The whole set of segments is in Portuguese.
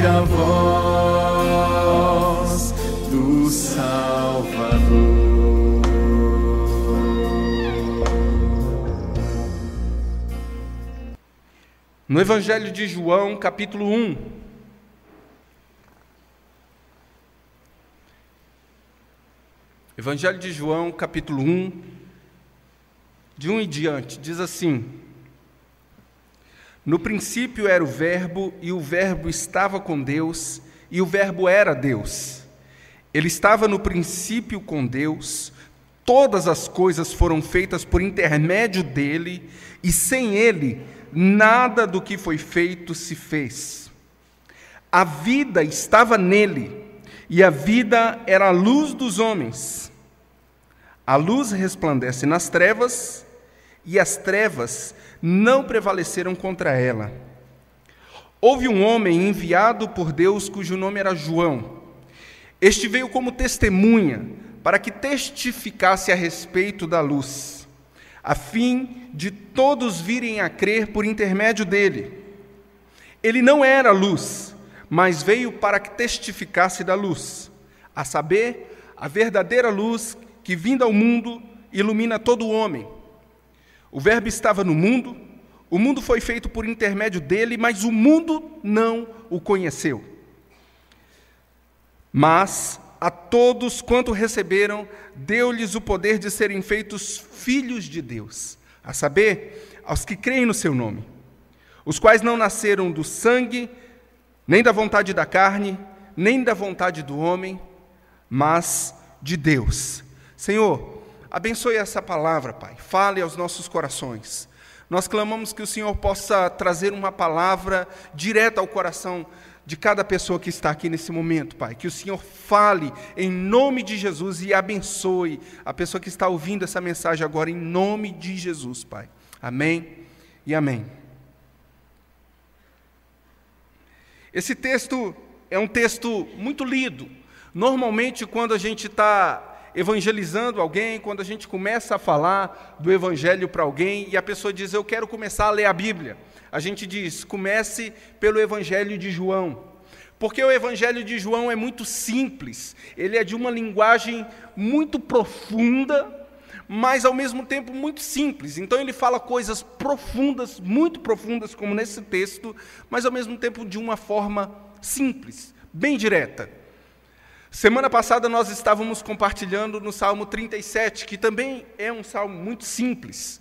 ouvir a voz do Salvador. No Evangelho de João, capítulo 1. Evangelho de João, capítulo 1, de 1 em diante, diz assim: No princípio era o Verbo, e o Verbo estava com Deus, e o Verbo era Deus. Ele estava no princípio com Deus, todas as coisas foram feitas por intermédio dele, e sem ele, nada do que foi feito se fez. A vida estava nele, e a vida era a luz dos homens. A luz resplandece nas trevas, e as trevas não prevaleceram contra ela. Houve um homem enviado por Deus, cujo nome era João. Este veio como testemunha, para que testificasse a respeito da luz, a fim de todos virem a crer por intermédio dele. Ele não era luz, mas veio para que testificasse da luz, a saber, a verdadeira luz que, vinda ao mundo, ilumina todo o homem. O Verbo estava no mundo, o mundo foi feito por intermédio dele, mas o mundo não o conheceu. Mas a todos quanto receberam, deu-lhes o poder de serem feitos filhos de Deus, a saber, aos que creem no seu nome, os quais não nasceram do sangue, nem da vontade da carne, nem da vontade do homem, mas de Deus. Senhor, abençoe essa palavra, Pai. Fale aos nossos corações. Nós clamamos que o Senhor possa trazer uma palavra direta ao coração de cada pessoa que está aqui nesse momento, Pai. Que o Senhor fale em nome de Jesus e abençoe a pessoa que está ouvindo essa mensagem agora, em nome de Jesus, Pai. Amém e amém. Esse texto é um texto muito lido. Normalmente, quando a gente está evangelizando alguém, quando a gente começa a falar do evangelho para alguém e a pessoa diz, eu quero começar a ler a Bíblia, a gente diz, comece pelo evangelho de João, porque o evangelho de João é muito simples, ele é de uma linguagem muito profunda, mas ao mesmo tempo muito simples. Então ele fala coisas profundas, muito profundas, como nesse texto, mas ao mesmo tempo de uma forma simples, bem direta. Semana passada nós estávamos compartilhando no Salmo 37, que também é um salmo muito simples.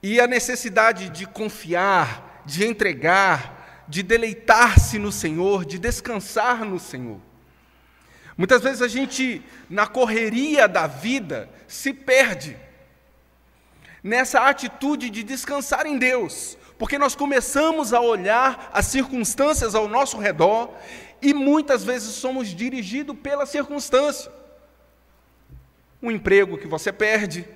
E a necessidade de confiar, de entregar, de deleitar-se no Senhor, de descansar no Senhor. Muitas vezes a gente, na correria da vida, se perde nessa atitude de descansar em Deus, porque nós começamos a olhar as circunstâncias ao nosso redor e muitas vezes somos dirigidos pela circunstância. Um emprego que você perde,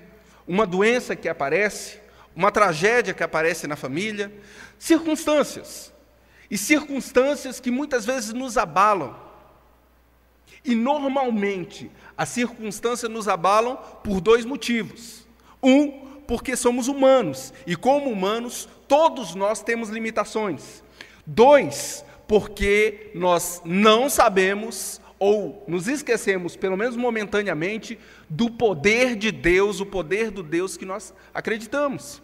uma doença que aparece, uma tragédia que aparece na família, circunstâncias. E circunstâncias que muitas vezes nos abalam. E normalmente as circunstâncias nos abalam por dois motivos. Um, porque somos humanos, e como humanos, todos nós temos limitações. Dois, porque nós não sabemos, ou nos esquecemos, pelo menos momentaneamente, do poder de Deus, o poder do Deus que nós acreditamos.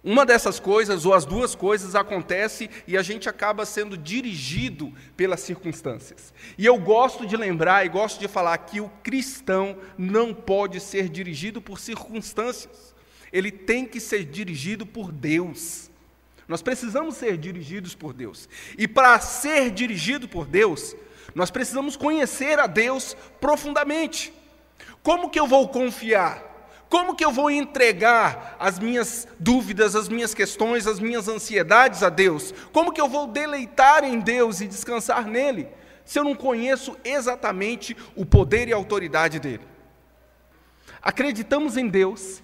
Uma dessas coisas, ou as duas coisas, acontece e a gente acaba sendo dirigido pelas circunstâncias. E eu gosto de lembrar e gosto de falar que o cristão não pode ser dirigido por circunstâncias. Ele tem que ser dirigido por Deus. Nós precisamos ser dirigidos por Deus. E para ser dirigido por Deus, nós precisamos conhecer a Deus profundamente. Como que eu vou confiar? Como que eu vou entregar as minhas dúvidas, as minhas questões, as minhas ansiedades a Deus? Como que eu vou deleitar em Deus e descansar nele, se eu não conheço exatamente o poder e a autoridade dele? Acreditamos em Deus,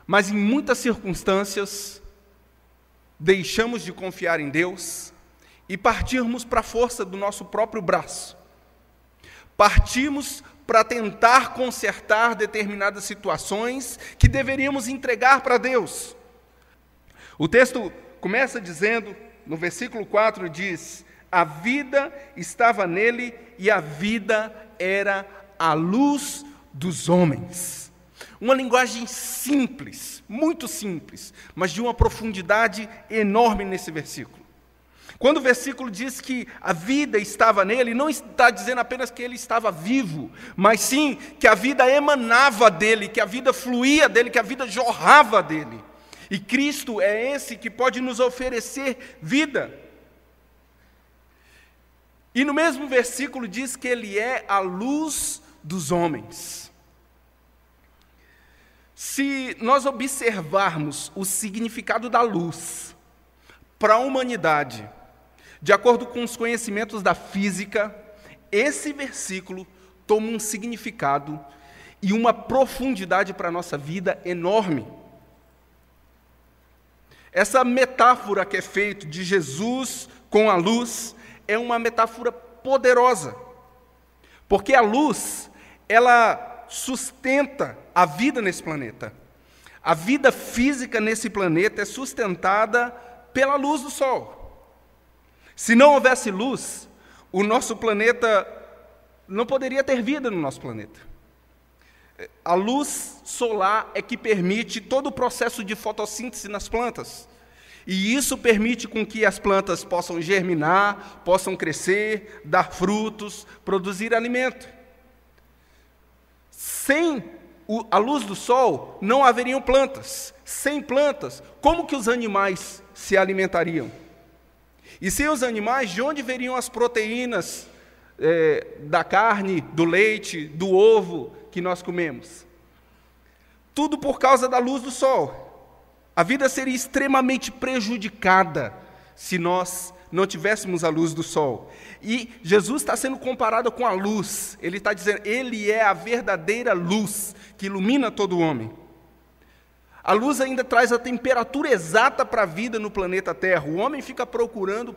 mas em muitas circunstâncias deixamos de confiar em Deus e partirmos para a força do nosso próprio braço. Partimos para tentar consertar determinadas situações que deveríamos entregar para Deus. O texto começa dizendo, no versículo 4 diz: a vida estava nele e a vida era a luz dos homens. Uma linguagem simples, muito simples, mas de uma profundidade enorme nesse versículo. Quando o versículo diz que a vida estava nele, não está dizendo apenas que ele estava vivo, mas sim que a vida emanava dele, que a vida fluía dele, que a vida jorrava dele. E Cristo é esse que pode nos oferecer vida. E no mesmo versículo diz que ele é a luz dos homens. Se nós observarmos o significado da luz para a humanidade, de acordo com os conhecimentos da física, esse versículo toma um significado e uma profundidade para a nossa vida enorme. Essa metáfora que é feita de Jesus com a luz é uma metáfora poderosa, porque a luz, ela sustenta a vida nesse planeta. A vida física nesse planeta é sustentada pela luz do sol. Se não houvesse luz, o nosso planeta não poderia ter vida no nosso planeta. A luz solar é que permite todo o processo de fotossíntese nas plantas. E isso permite com que as plantas possam germinar, possam crescer, dar frutos, produzir alimento. Sem a luz do sol, não haveriam plantas. Sem plantas, como que os animais se alimentariam? E sem os animais, de onde veriam as proteínas da carne, do leite, do ovo que nós comemos? Tudo por causa da luz do sol. A vida seria extremamente prejudicada se nós não tivéssemos a luz do sol. E Jesus está sendo comparado com a luz. Ele está dizendo, ele é a verdadeira luz que ilumina todo homem. A luz ainda traz a temperatura exata para a vida no planeta Terra. O homem fica procurando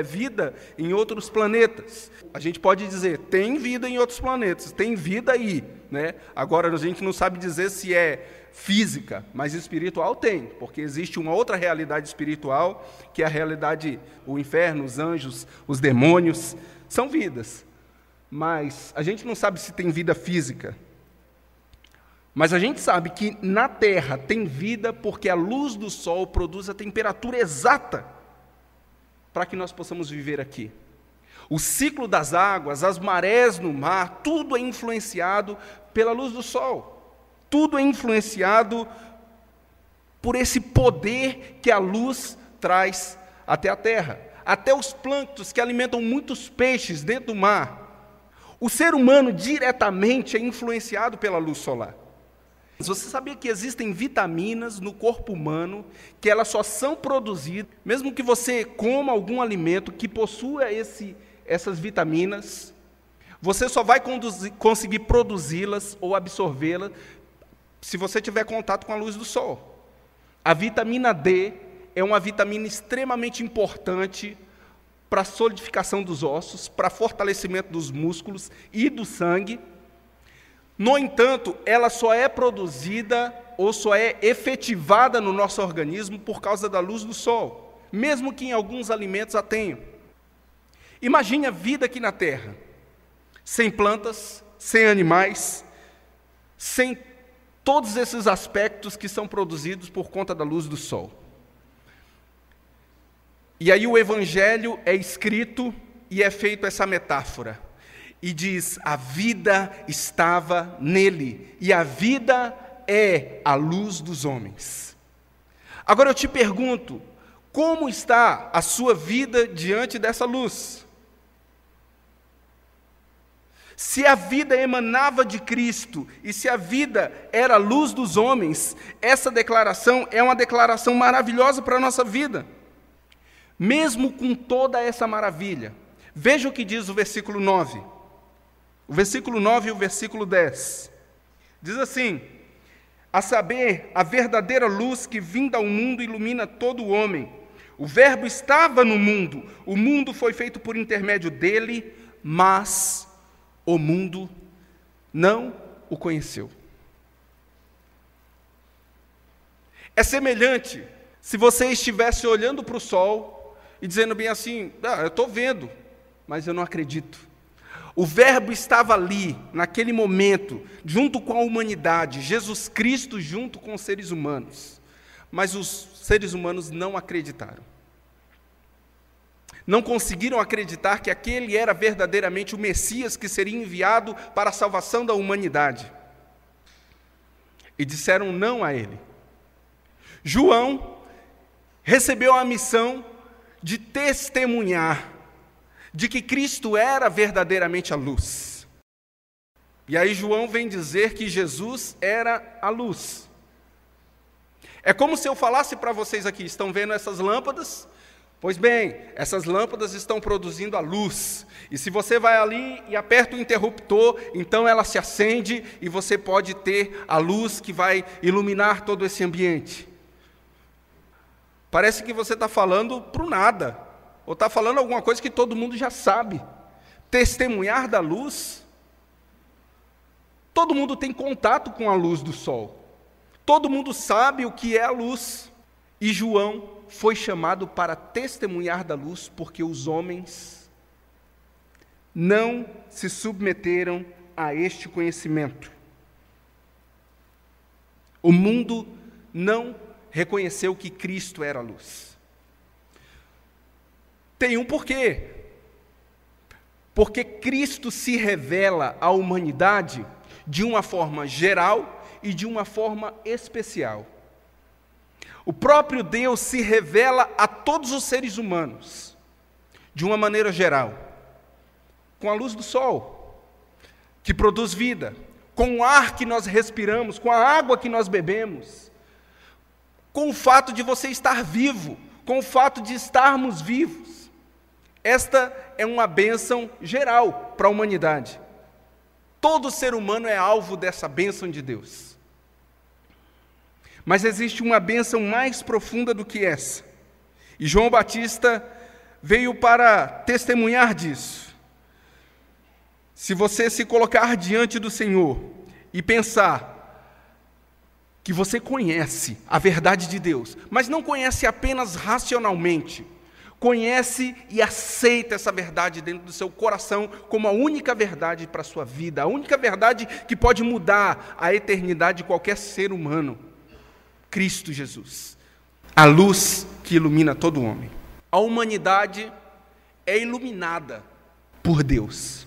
vida em outros planetas. A gente pode dizer, tem vida em outros planetas, tem vida aí, né? Agora, a gente não sabe dizer se é física, mas espiritual tem, porque existe uma outra realidade espiritual, que é a realidade, o inferno, os anjos, os demônios, são vidas. Mas a gente não sabe se tem vida física. Mas a gente sabe que na Terra tem vida porque a luz do sol produz a temperatura exata para que nós possamos viver aqui. O ciclo das águas, as marés no mar, tudo é influenciado pela luz do sol. Tudo é influenciado por esse poder que a luz traz até a Terra. Até os plânctons que alimentam muitos peixes dentro do mar. O ser humano diretamente é influenciado pela luz solar. Você sabia que existem vitaminas no corpo humano que elas só são produzidas, mesmo que você coma algum alimento que possua essas vitaminas, você só vai conseguir produzi-las ou absorvê-las se você tiver contato com a luz do sol. A vitamina D é uma vitamina extremamente importante para a solidificação dos ossos, para fortalecimento dos músculos e do sangue. No entanto, ela só é produzida ou só é efetivada no nosso organismo por causa da luz do sol, mesmo que em alguns alimentos a tenham. Imagine a vida aqui na Terra, sem plantas, sem animais, sem todos esses aspectos que são produzidos por conta da luz do sol. E aí o Evangelho é escrito e é feito essa metáfora. E diz, a vida estava nele, e a vida é a luz dos homens. Agora eu te pergunto, como está a sua vida diante dessa luz? Se a vida emanava de Cristo, e se a vida era a luz dos homens, essa declaração é uma declaração maravilhosa para a nossa vida. Mesmo com toda essa maravilha, veja o que diz o versículo 9. O versículo 9 e o versículo 10. Diz assim, a saber, a verdadeira luz que vinda ao mundo ilumina todo o homem. O verbo estava no mundo, o mundo foi feito por intermédio dele, mas o mundo não o conheceu. É semelhante se você estivesse olhando para o sol, e dizendo bem assim, eu estou vendo, mas eu não acredito. O Verbo estava ali, naquele momento, junto com a humanidade, Jesus Cristo junto com os seres humanos, mas os seres humanos não acreditaram. Não conseguiram acreditar que aquele era verdadeiramente o Messias que seria enviado para a salvação da humanidade. E disseram não a ele. João recebeu a missão de testemunhar de que Cristo era verdadeiramente a luz. E aí João vem dizer que Jesus era a luz. É como se eu falasse para vocês aqui, estão vendo essas lâmpadas? Pois bem, essas lâmpadas estão produzindo a luz. E se você vai ali e aperta o interruptor, então ela se acende e você pode ter a luz que vai iluminar todo esse ambiente. Parece que você está falando para o nada, ou está falando alguma coisa que todo mundo já sabe. Testemunhar da luz. Todo mundo tem contato com a luz do sol. Todo mundo sabe o que é a luz. E João foi chamado para testemunhar da luz, porque os homens não se submeteram a este conhecimento. O mundo não reconheceu que Cristo era a luz. Tem um porquê. Porque Cristo se revela à humanidade de uma forma geral e de uma forma especial. O próprio Deus se revela a todos os seres humanos, de uma maneira geral, com a luz do sol, que produz vida, com o ar que nós respiramos, com a água que nós bebemos, com o fato de você estar vivo, com o fato de estarmos vivos. Esta é uma bênção geral para a humanidade. Todo ser humano é alvo dessa bênção de Deus. Mas existe uma bênção mais profunda do que essa. E João Batista veio para testemunhar disso. Se você se colocar diante do Senhor e pensar que você conhece a verdade de Deus, mas não conhece apenas racionalmente, conhece e aceita essa verdade dentro do seu coração como a única verdade para a sua vida, a única verdade que pode mudar a eternidade de qualquer ser humano. Cristo Jesus, a luz que ilumina todo homem. A humanidade é iluminada por Deus.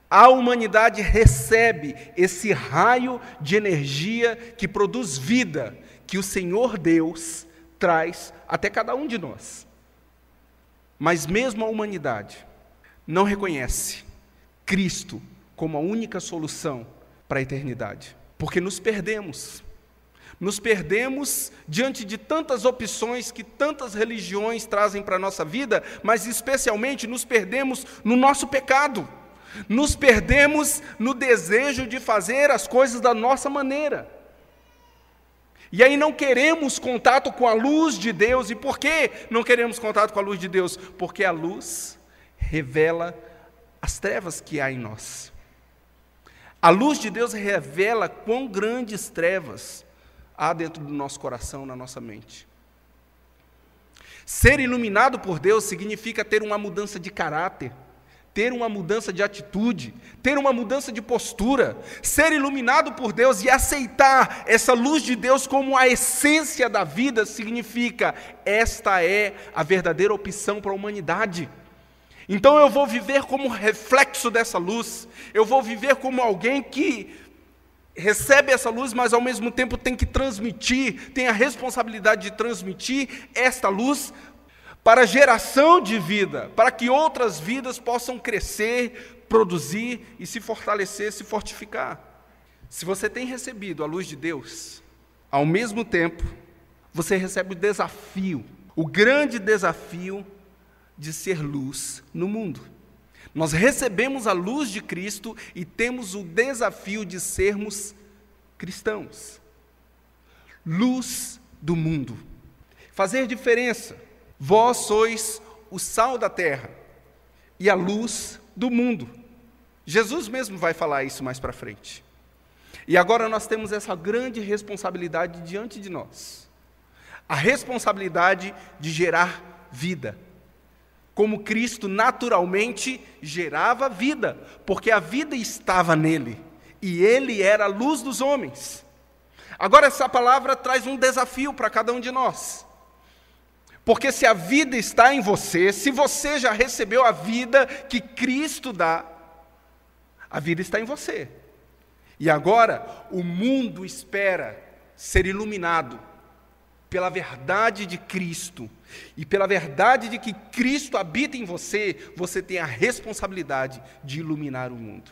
A humanidade recebe esse raio de energia que produz vida, que o Senhor Deus traz até cada um de nós. Mas mesmo a humanidade não reconhece Cristo como a única solução para a eternidade, porque nos perdemos. Nos perdemos diante de tantas opções que tantas religiões trazem para a nossa vida, mas especialmente nos perdemos no nosso pecado. Nos perdemos no desejo de fazer as coisas da nossa maneira. E aí não queremos contato com a luz de Deus. E por que não queremos contato com a luz de Deus? Porque a luz revela as trevas que há em nós. A luz de Deus revela quão grandes trevas há dentro do nosso coração, na nossa mente. Ser iluminado por Deus significa ter uma mudança de caráter, ter uma mudança de atitude, ter uma mudança de postura. Ser iluminado por Deus e aceitar essa luz de Deus como a essência da vida significa: esta é a verdadeira opção para a humanidade. Então eu vou viver como reflexo dessa luz, eu vou viver como alguém que recebe essa luz, mas ao mesmo tempo tem que transmitir, tem a responsabilidade de transmitir esta luz para a geração de vida, para que outras vidas possam crescer, produzir e se fortalecer, se fortificar. Se você tem recebido a luz de Deus, ao mesmo tempo, você recebe o desafio, o grande desafio de ser luz no mundo. Nós recebemos a luz de Cristo e temos o desafio de sermos cristãos. Luz do mundo. Fazer diferença. Vós sois o sal da terra e a luz do mundo. Jesus mesmo vai falar isso mais para frente. E agora nós temos essa grande responsabilidade diante de nós. A responsabilidade de gerar vida, como Cristo naturalmente gerava vida, porque a vida estava nele, e ele era a luz dos homens. Agora essa palavra traz um desafio para cada um de nós, porque se a vida está em você, se você já recebeu a vida que Cristo dá, a vida está em você. E agora o mundo espera ser iluminado pela verdade de Cristo, e pela verdade de que Cristo habita em você, você tem a responsabilidade de iluminar o mundo.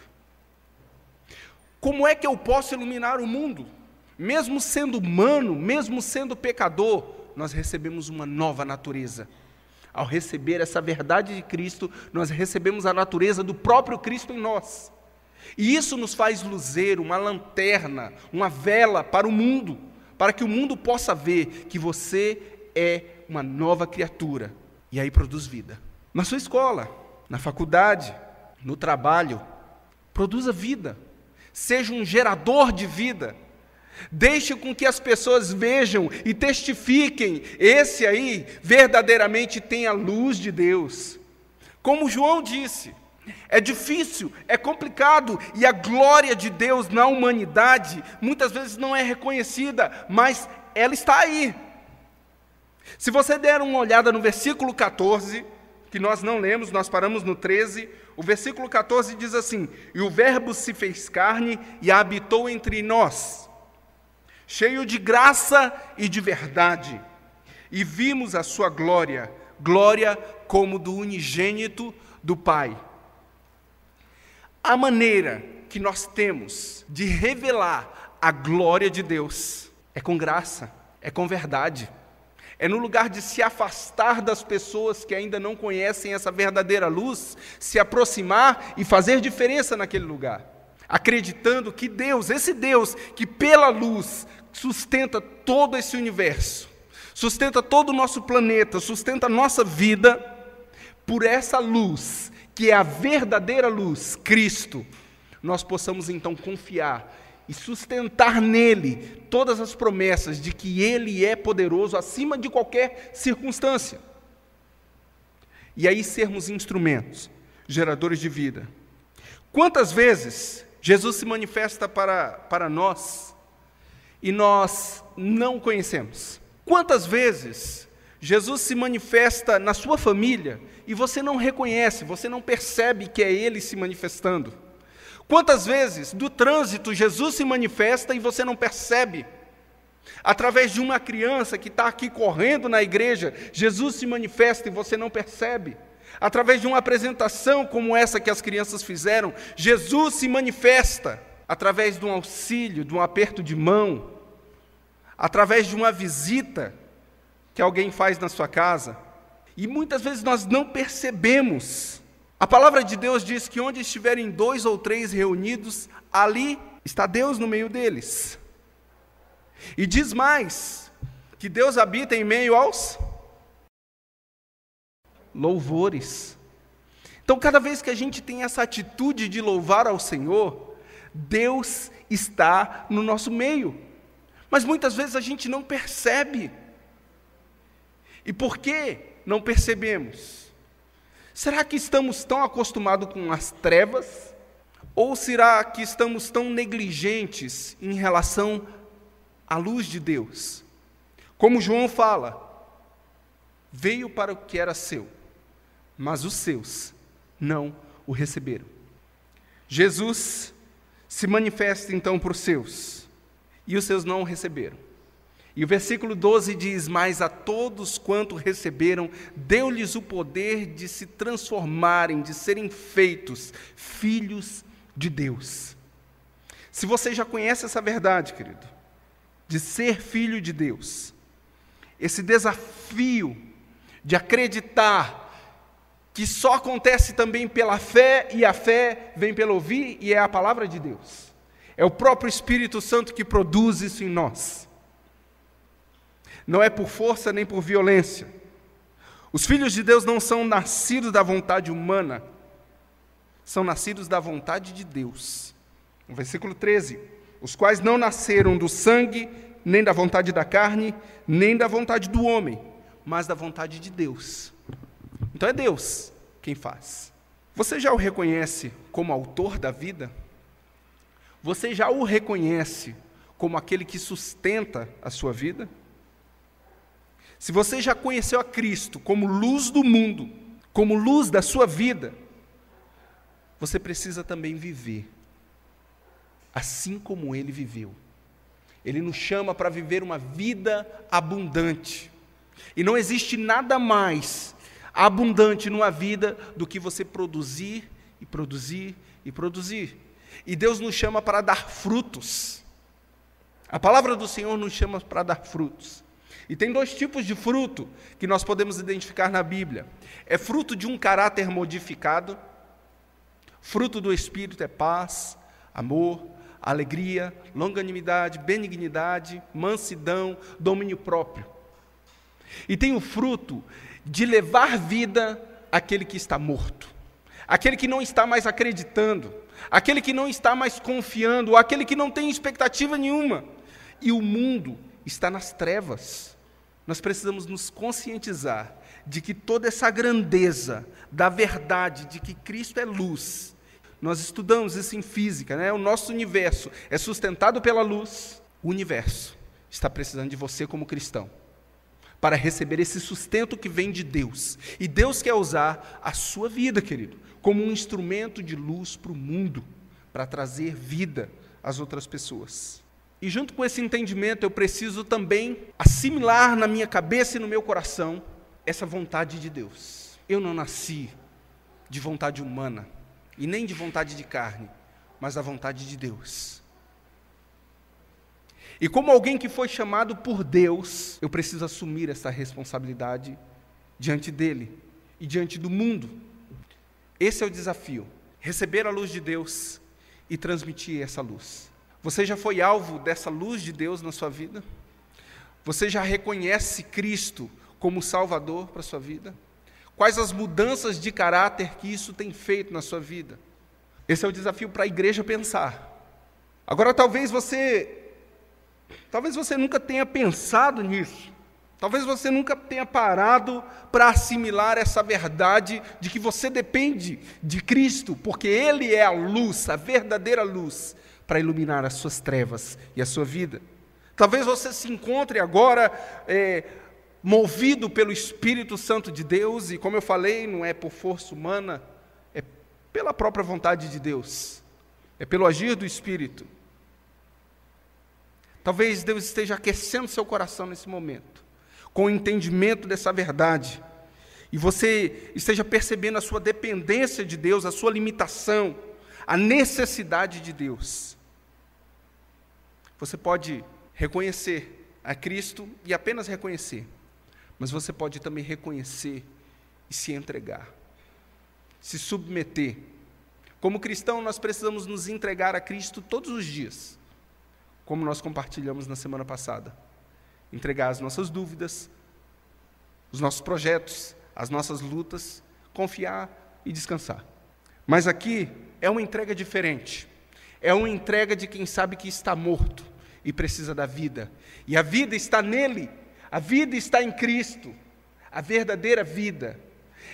Como é que eu posso iluminar o mundo? Mesmo sendo humano, mesmo sendo pecador, nós recebemos uma nova natureza. Ao receber essa verdade de Cristo, nós recebemos a natureza do próprio Cristo em nós. E isso nos faz luzeiro, uma lanterna, uma vela para o mundo, para que o mundo possa ver que você é uma nova criatura. E aí produz vida. Na sua escola, na faculdade, no trabalho, produza vida. Seja um gerador de vida. Deixe com que as pessoas vejam e testifiquem, esse aí verdadeiramente tem a luz de Deus. Como João disse, é difícil, é complicado, e a glória de Deus na humanidade muitas vezes não é reconhecida, mas ela está aí. Se você der uma olhada no versículo 14, que nós não lemos, nós paramos no 13, o versículo 14 diz assim: e o verbo se fez carne e habitou entre nós, cheio de graça e de verdade, e vimos a sua glória, glória como do unigênito do Pai. A maneira que nós temos de revelar a glória de Deus é com graça, é com verdade. É no lugar de se afastar das pessoas que ainda não conhecem essa verdadeira luz, se aproximar e fazer diferença naquele lugar, acreditando que Deus, esse Deus que pela luz sustenta todo esse universo, sustenta todo o nosso planeta, sustenta a nossa vida, por essa luz, que é a verdadeira luz, Cristo, nós possamos então confiar e sustentar nele todas as promessas de que ele é poderoso acima de qualquer circunstância. E aí sermos instrumentos, geradores de vida. Quantas vezes Jesus se manifesta para nós e nós não o conhecemos? Quantas vezes Jesus se manifesta na sua família e você não reconhece, você não percebe que é ele se manifestando? Quantas vezes do trânsito Jesus se manifesta e você não percebe? Através de uma criança que está aqui correndo na igreja, Jesus se manifesta e você não percebe. Através de uma apresentação como essa que as crianças fizeram, Jesus se manifesta. Através de um auxílio, de um aperto de mão, através de uma visita que alguém faz na sua casa. E muitas vezes nós não percebemos. A palavra de Deus diz que onde estiverem 2 ou 3 reunidos, ali está Deus no meio deles. E diz mais, que Deus habita em meio aos louvores. Então, cada vez que a gente tem essa atitude de louvar ao Senhor, Deus está no nosso meio. Mas muitas vezes a gente não percebe. E por que não percebemos? Será que estamos tão acostumados com as trevas? Ou será que estamos tão negligentes em relação à luz de Deus? Como João fala, veio para o que era seu, mas os seus não o receberam. Jesus se manifesta então para os seus, e os seus não o receberam. E o versículo 12 diz: mas a todos quanto receberam, deu-lhes o poder de se transformarem, de serem feitos filhos de Deus. Se você já conhece essa verdade, querido, de ser filho de Deus, esse desafio de acreditar que só acontece também pela fé, e a fé vem pelo ouvir, e é a palavra de Deus. É o próprio Espírito Santo que produz isso em nós. Não é por força nem por violência. Os filhos de Deus não são nascidos da vontade humana, são nascidos da vontade de Deus. No versículo 13, os quais não nasceram do sangue, nem da vontade da carne, nem da vontade do homem, mas da vontade de Deus. Então é Deus quem faz. Você já o reconhece como autor da vida? Você já o reconhece como aquele que sustenta a sua vida? Se você já conheceu a Cristo como luz do mundo, como luz da sua vida, você precisa também viver assim como Ele viveu. Ele nos chama para viver uma vida abundante. E não existe nada mais abundante numa vida do que você produzir e produzir e produzir. E Deus nos chama para dar frutos. A palavra do Senhor nos chama para dar frutos. E tem dois tipos de fruto que nós podemos identificar na Bíblia. É fruto de um caráter modificado. Fruto do Espírito é paz, amor, alegria, longanimidade, benignidade, mansidão, domínio próprio. E tem o fruto de levar vida àquele que está morto, aquele que não está mais acreditando, aquele que não está mais confiando, aquele que não tem expectativa nenhuma. E o mundo está nas trevas. Nós precisamos nos conscientizar de que toda essa grandeza da verdade de que Cristo é luz, nós estudamos isso em física, né? O nosso universo é sustentado pela luz. O universo está precisando de você como cristão para receber esse sustento que vem de Deus. E Deus quer usar a sua vida, querido, como um instrumento de luz para o mundo, para trazer vida às outras pessoas. E junto com esse entendimento, eu preciso também assimilar na minha cabeça e no meu coração essa vontade de Deus. Eu não nasci de vontade humana, e nem de vontade de carne, mas da vontade de Deus. E como alguém que foi chamado por Deus, eu preciso assumir essa responsabilidade diante dEle e diante do mundo. Esse é o desafio, receber a luz de Deus e transmitir essa luz. Você já foi alvo dessa luz de Deus na sua vida? Você já reconhece Cristo como Salvador para a sua vida? Quais as mudanças de caráter que isso tem feito na sua vida? Esse é o desafio para a igreja pensar. Agora, talvez você nunca tenha pensado nisso. Talvez você nunca tenha parado para assimilar essa verdade de que você depende de Cristo, porque Ele é a luz, a verdadeira luz, para iluminar as suas trevas e a sua vida. Talvez você se encontre agora movido pelo Espírito Santo de Deus, e como eu falei, não é por força humana, é pela própria vontade de Deus, é pelo agir do Espírito. Talvez Deus esteja aquecendo seu coração nesse momento, com o entendimento dessa verdade, e você esteja percebendo a sua dependência de Deus, a sua limitação, a necessidade de Deus. Você pode reconhecer a Cristo e apenas reconhecer, mas você pode também reconhecer e se entregar, se submeter. Como cristão, nós precisamos nos entregar a Cristo todos os dias, como nós compartilhamos na semana passada. Entregar as nossas dúvidas, os nossos projetos, as nossas lutas, confiar e descansar. Mas aqui é uma entrega diferente. É uma entrega de quem sabe que está morto e precisa da vida. E a vida está nele. A vida está em Cristo, a verdadeira vida.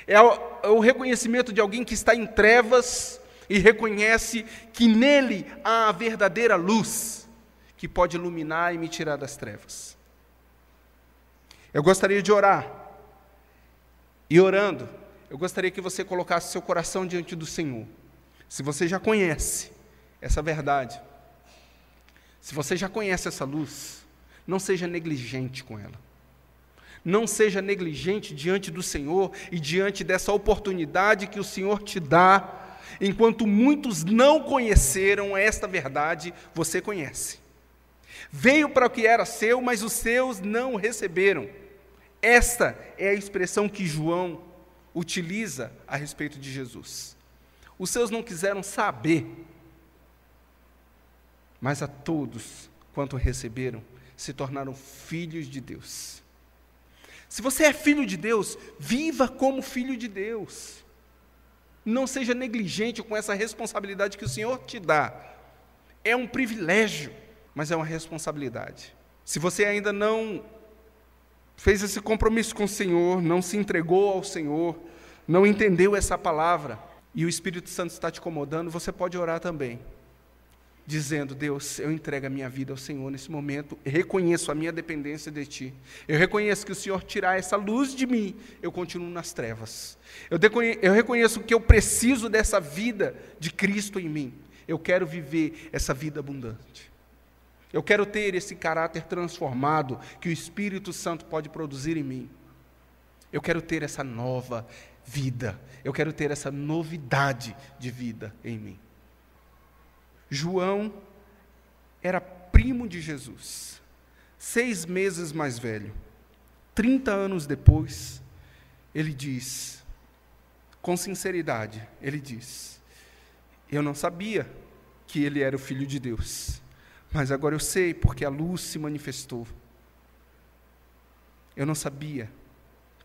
É o reconhecimento de alguém que está em trevas e reconhece que nele há a verdadeira luz, que pode iluminar e me tirar das trevas. Eu gostaria de orar. E orando, eu gostaria que você colocasse seu coração diante do Senhor. Se você já conhece essa verdade, se você já conhece essa luz, não seja negligente com ela. Não seja negligente diante do Senhor e diante dessa oportunidade que o Senhor te dá. Enquanto muitos não conheceram esta verdade, você conhece. Veio para o que era seu, mas os seus não receberam. Esta é a expressão que João utiliza a respeito de Jesus. Os seus não quiseram saber, mas a todos quanto receberam, se tornaram filhos de Deus. Se você é filho de Deus, viva como filho de Deus. Não seja negligente com essa responsabilidade que o Senhor te dá. É um privilégio, mas é uma responsabilidade. Se você ainda não fez esse compromisso com o Senhor, não se entregou ao Senhor, não entendeu essa palavra, e o Espírito Santo está te incomodando, você pode orar também, dizendo: Deus, eu entrego a minha vida ao Senhor nesse momento, eu reconheço a minha dependência de Ti, eu reconheço que o Senhor tirar essa luz de mim, eu continuo nas trevas, eu reconheço que eu preciso dessa vida de Cristo em mim, eu quero viver essa vida abundante, eu quero ter esse caráter transformado que o Espírito Santo pode produzir em mim, eu quero ter essa nova vida, eu quero ter essa novidade de vida em mim. João era primo de Jesus, 6 meses mais velho. 30 anos depois, ele diz, com sinceridade, ele diz: eu não sabia que ele era o Filho de Deus, mas agora eu sei, porque a luz se manifestou. Eu não sabia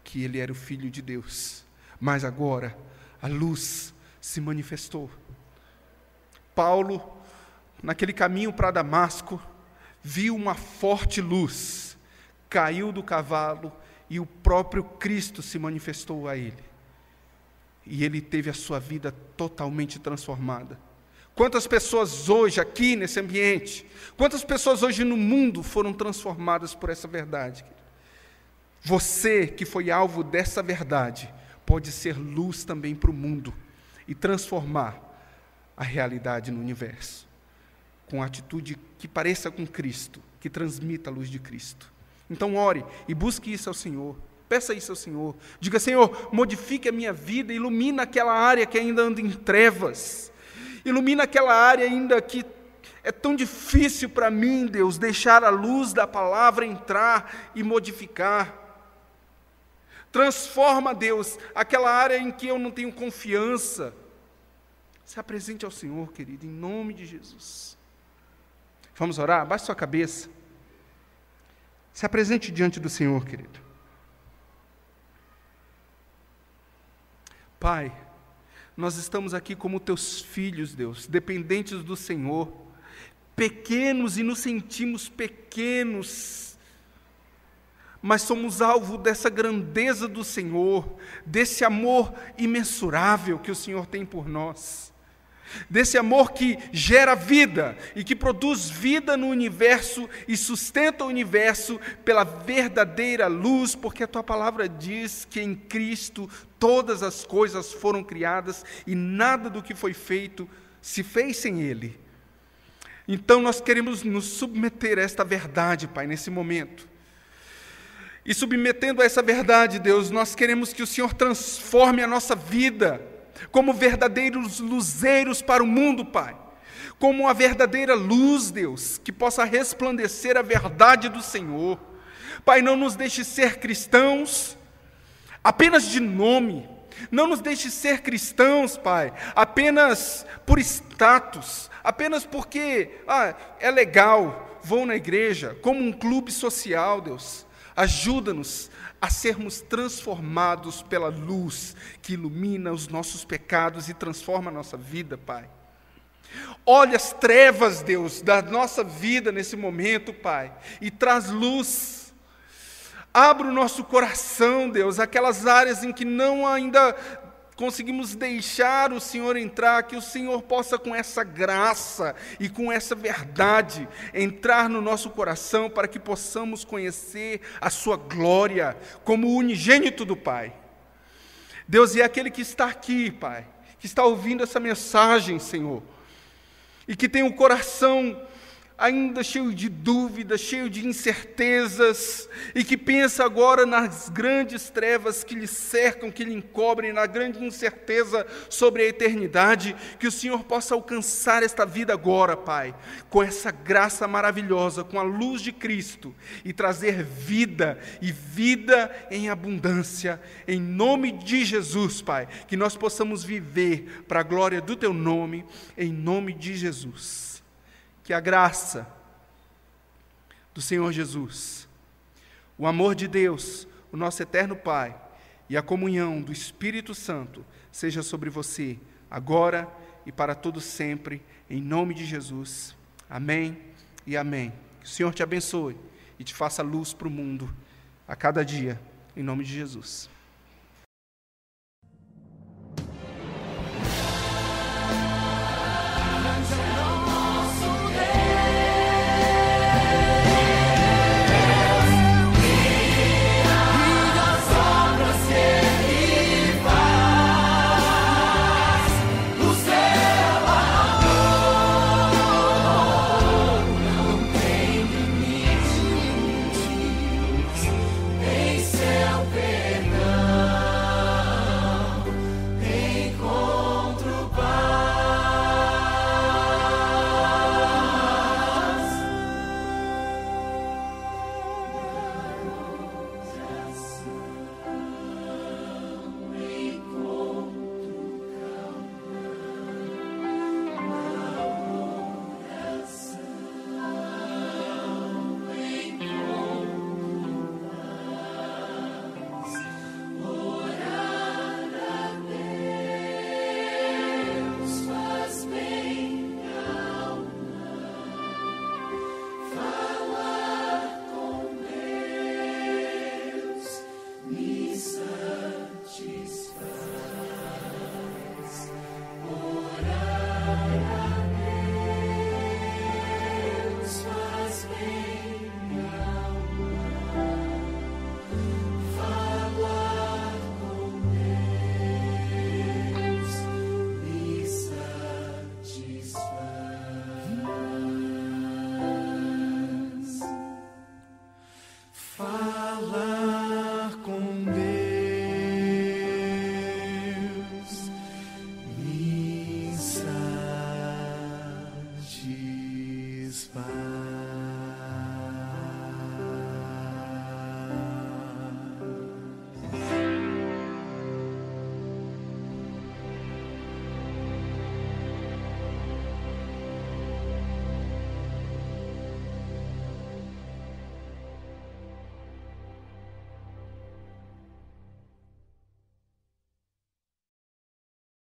que ele era o Filho de Deus, mas agora a luz se manifestou. Paulo, naquele caminho para Damasco, viu uma forte luz, caiu do cavalo e o próprio Cristo se manifestou a ele. E ele teve a sua vida totalmente transformada. Quantas pessoas hoje aqui nesse ambiente, quantas pessoas hoje no mundo foram transformadas por essa verdade? Você que foi alvo dessa verdade, pode ser luz também para o mundo e transformar a realidade no universo, com atitude que pareça com Cristo, que transmita a luz de Cristo. Então ore e busque isso ao Senhor, peça isso ao Senhor, diga: Senhor, modifique a minha vida, ilumina aquela área que ainda anda em trevas, ilumina aquela área ainda que é tão difícil para mim, Deus, deixar a luz da palavra entrar e modificar. Transforma, Deus, aquela área em que eu não tenho confiança. Se apresente ao Senhor, querido, em nome de Jesus. Vamos orar? Abaixe sua cabeça. Se apresente diante do Senhor, querido. Pai, nós estamos aqui como teus filhos, Deus, dependentes do Senhor, pequenos e nos sentimos pequenos, mas somos alvo dessa grandeza do Senhor, desse amor imensurável que o Senhor tem por nós, desse amor que gera vida e que produz vida no universo e sustenta o universo pela verdadeira luz, porque a Tua palavra diz que em Cristo todas as coisas foram criadas e nada do que foi feito se fez sem Ele. Então nós queremos nos submeter a esta verdade, Pai, nesse momento. E submetendo a essa verdade, Deus, nós queremos que o Senhor transforme a nossa vida como verdadeiros luzeiros para o mundo, Pai. Como uma verdadeira luz, Deus, que possa resplandecer a verdade do Senhor. Pai, não nos deixe ser cristãos apenas de nome. Não nos deixe ser cristãos, Pai, apenas por status, apenas porque é legal, vou na igreja, como um clube social, Deus. Ajuda-nos a sermos transformados pela luz que ilumina os nossos pecados e transforma a nossa vida, Pai. Olha as trevas, Deus, da nossa vida nesse momento, Pai, e traz luz. Abra o nosso coração, Deus, aquelas áreas em que não ainda conseguimos deixar o Senhor entrar, que o Senhor possa, com essa graça e com essa verdade, entrar no nosso coração para que possamos conhecer a sua glória como o unigênito do Pai. Deus, é aquele que está aqui, Pai, que está ouvindo essa mensagem, Senhor, e que tem um coração ainda cheio de dúvidas, cheio de incertezas, e que pensa agora nas grandes trevas que lhe cercam, que lhe encobrem, na grande incerteza sobre a eternidade, que o Senhor possa alcançar esta vida agora, Pai, com essa graça maravilhosa, com a luz de Cristo, e trazer vida, e vida em abundância, em nome de Jesus, Pai, que nós possamos viver para a glória do Teu nome, em nome de Jesus. Que a graça do Senhor Jesus, o amor de Deus, o nosso eterno Pai, e a comunhão do Espírito Santo seja sobre você, agora e para todo sempre, em nome de Jesus. Amém e amém. Que o Senhor te abençoe e te faça luz para o mundo a cada dia, em nome de Jesus.